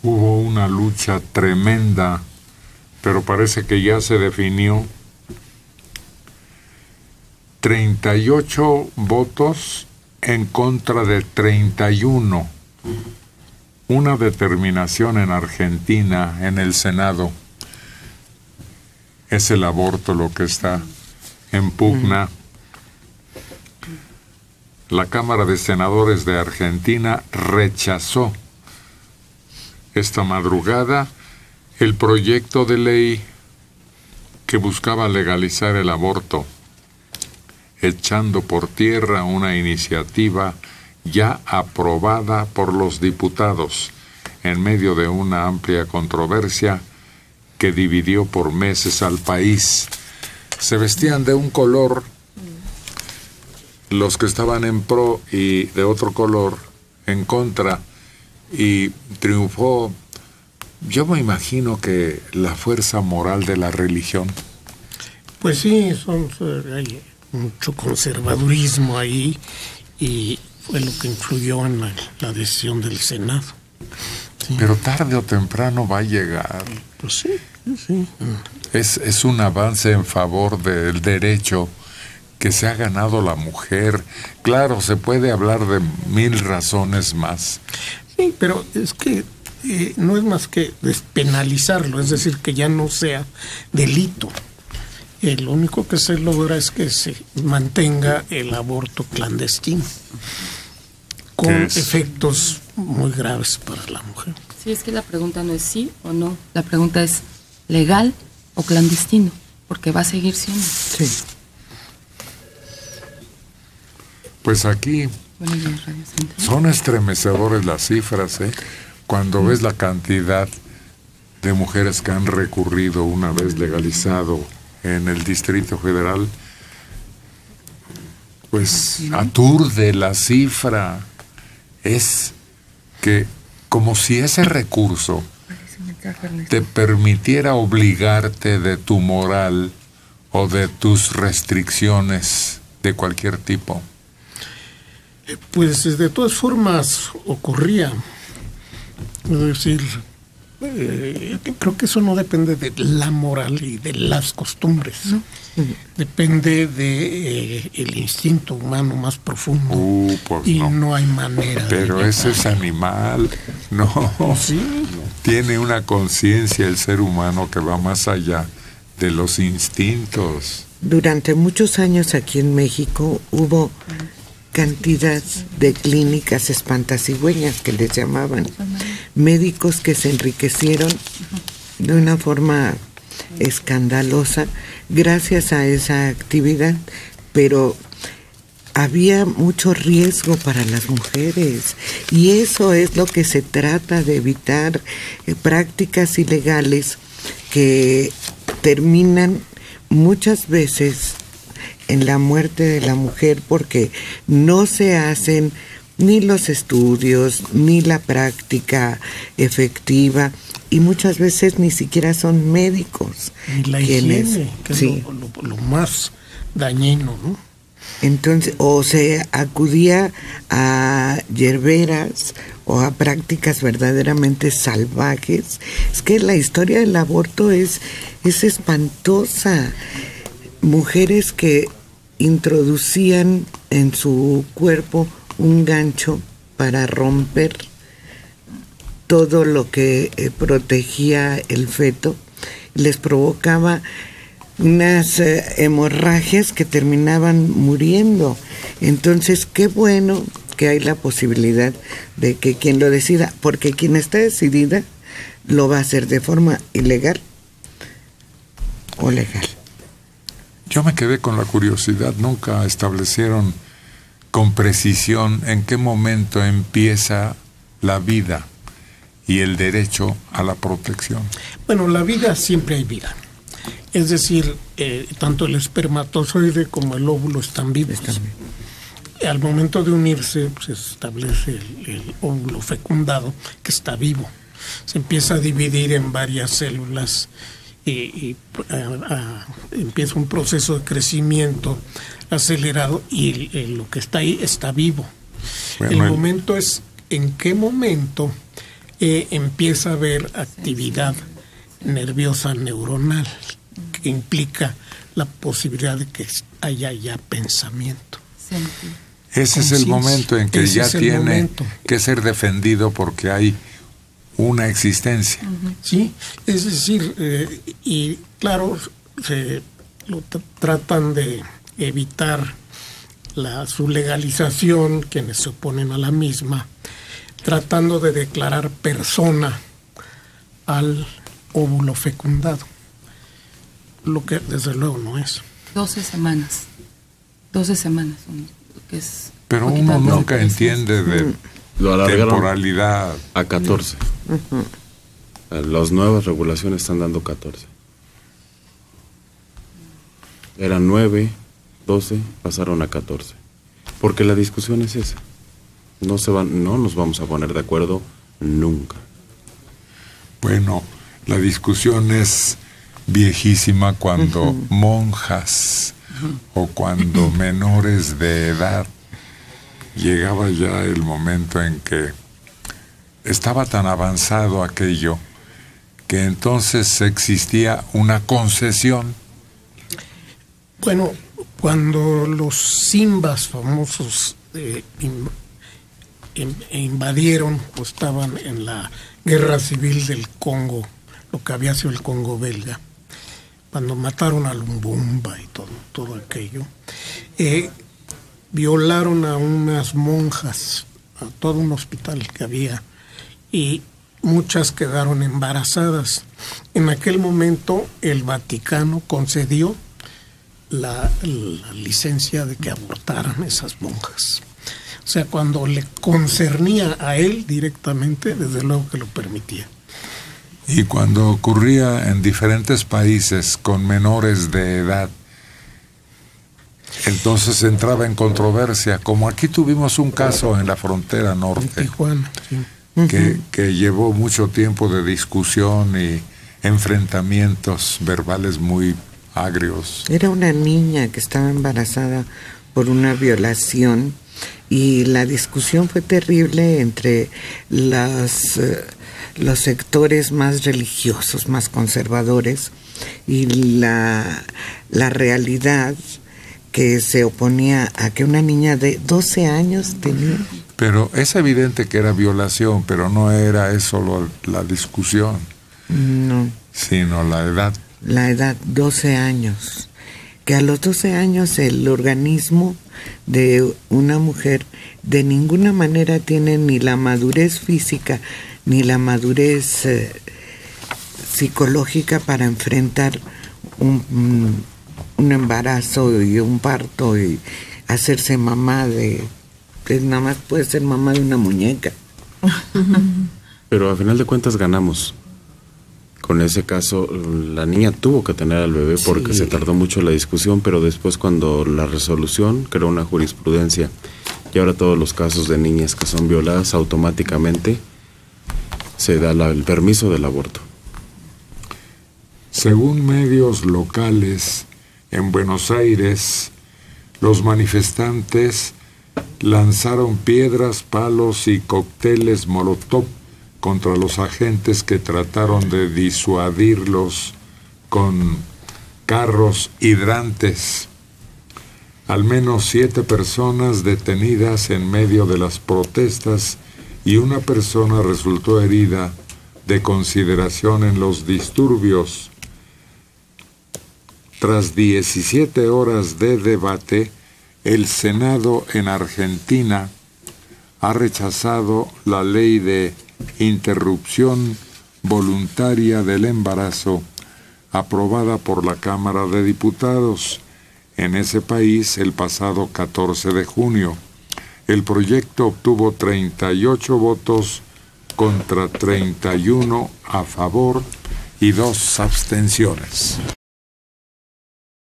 Hubo una lucha tremenda, pero parece que ya se definió. 38 votos en contra de 31. Una determinación en Argentina, en el Senado. Es el aborto lo que está en pugna. La Cámara de Senadores de Argentina rechazó esta madrugada el proyecto de ley que buscaba legalizar el aborto, echando por tierra una iniciativa ya aprobada por los diputados en medio de una amplia controversia que dividió por meses al país. Se vestían de un color los que estaban en pro y de otro color en contra, y triunfó, yo me imagino que la fuerza moral de la religión. Pues sí, hay mucho conservadurismo ahí, y fue lo que influyó en la decisión del Senado. Sí. Pero tarde o temprano va a llegar. Pues sí, sí. Es un avance en favor del derecho que se ha ganado la mujer. Claro, se puede hablar de 1000 razones más. Sí, pero es que no es más que despenalizarlo, es decir, que ya no sea delito. Lo único que se logra es que se mantenga el aborto clandestino, con efectos muy graves para la mujer. Sí, es que la pregunta no es sí o no, la pregunta es legal o clandestino, porque va a seguir siendo. Sí. Pues aquí son estremecedores las cifras, ¿eh? Cuando ves la cantidad de mujeres que han recurrido una vez legalizado en el Distrito Federal, pues aturde la cifra. Es que como si ese recurso te permitiera obligarte de tu moral o de tus restricciones de cualquier tipo. Pues de todas formas ocurría. Es decir, creo que eso no depende de la moral y de las costumbres. ¿No? Depende de el instinto humano más profundo. Pues y no hay manera. Pero ese es animal. No. ¿Sí? Tiene una conciencia el ser humano que va más allá de los instintos. Durante muchos años aquí en México hubo cantidad de clínicas espantacigüeñas que les llamaban, médicos que se enriquecieron de una forma escandalosa gracias a esa actividad, pero había mucho riesgo para las mujeres, y eso es lo que se trata de evitar, prácticas ilegales que terminan muchas veces en la muerte de la mujer, porque no se hacen ni los estudios ni la práctica efectiva, y muchas veces ni siquiera son médicos ni la higiene, que sí, es lo más dañino, ¿no? Entonces, o se acudía a hierberas o a prácticas verdaderamente salvajes. Es que la historia del aborto es espantosa. Mujeres que introducían en su cuerpo un gancho para romper todo lo que protegía el feto, les provocaba unas hemorragias que terminaban muriendo. Entonces, qué bueno que hay la posibilidad de que quien lo decida, porque quien está decidida lo va a hacer de forma ilegal o legal. Yo me quedé con la curiosidad, nunca establecieron con precisión en qué momento empieza la vida y el derecho a la protección. Bueno, la vida, siempre hay vida. Es decir, tanto el espermatozoide como el óvulo están vivos. Al momento de unirse, se establece el óvulo fecundado, que está vivo. Se empieza a dividir en varias células y empieza un proceso de crecimiento acelerado, y lo que está ahí está vivo. Bueno, el momento es en qué momento empieza a haber actividad nerviosa neuronal que implica la posibilidad de que haya ya pensamiento. Ese es el momento en que ya tiene que ser defendido porque hay una existencia. Sí, es decir, y claro, tratan de evitar su legalización, quienes se oponen a la misma, tratando de declarar persona al óvulo fecundado, lo que desde luego no es. 12 semanas. 12 semanas. Que es pero uno nunca entiende de lo temporalidad. A 14. Las nuevas regulaciones están dando 14. Eran 9, 12, pasaron a 14. Porque la discusión es esa. No nos vamos a poner de acuerdo nunca. Bueno, la discusión es viejísima cuando monjas o cuando menores de edad llegaba ya el momento en que estaba tan avanzado aquello que entonces existía una concesión. Bueno, cuando los Simbas famosos invadieron o estaban en la guerra civil del Congo, lo que había sido el Congo belga, cuando mataron a Lumbumba y todo aquello, violaron a unas monjas, a todo un hospital que había, y muchas quedaron embarazadas. En aquel momento el Vaticano concedió la licencia de que abortaran esas monjas. O sea, cuando le concernía a él directamente, desde luego que lo permitía. Y cuando ocurría en diferentes países con menores de edad, entonces entraba en controversia, como aquí tuvimos un caso en la frontera norte, en Tijuana, sí. que llevó mucho tiempo de discusión y enfrentamientos verbales muy agrios. Era una niña que estaba embarazada por una violación y la discusión fue terrible entre los sectores más religiosos, más conservadores, y la realidad que se oponía a que una niña de 12 años tenía. Pero es evidente que era violación, pero no era eso la discusión. No. Sino la edad. La edad, 12 años. Que a los 12 años el organismo de una mujer de ninguna manera tiene ni la madurez física ni la madurez psicológica para enfrentar un embarazo y un parto y hacerse mamá que nada más puede ser mamá de una muñeca. Pero a final de cuentas ganamos. Con ese caso, la niña tuvo que tener al bebé porque se tardó mucho la discusión, pero después cuando la resolución creó una jurisprudencia y ahora todos los casos de niñas que son violadas automáticamente se da el permiso del aborto. Según medios locales, en Buenos Aires, los manifestantes lanzaron piedras, palos y cócteles Molotov contra los agentes que trataron de disuadirlos con carros hidrantes. Al menos 7 personas detenidas en medio de las protestas y una persona resultó herida de consideración en los disturbios. Tras 17 horas de debate, el Senado en Argentina ha rechazado la ley de interrupción voluntaria del embarazo aprobada por la Cámara de Diputados en ese país el pasado 14 de junio. El proyecto obtuvo 38 votos contra 31 a favor y 2 abstenciones.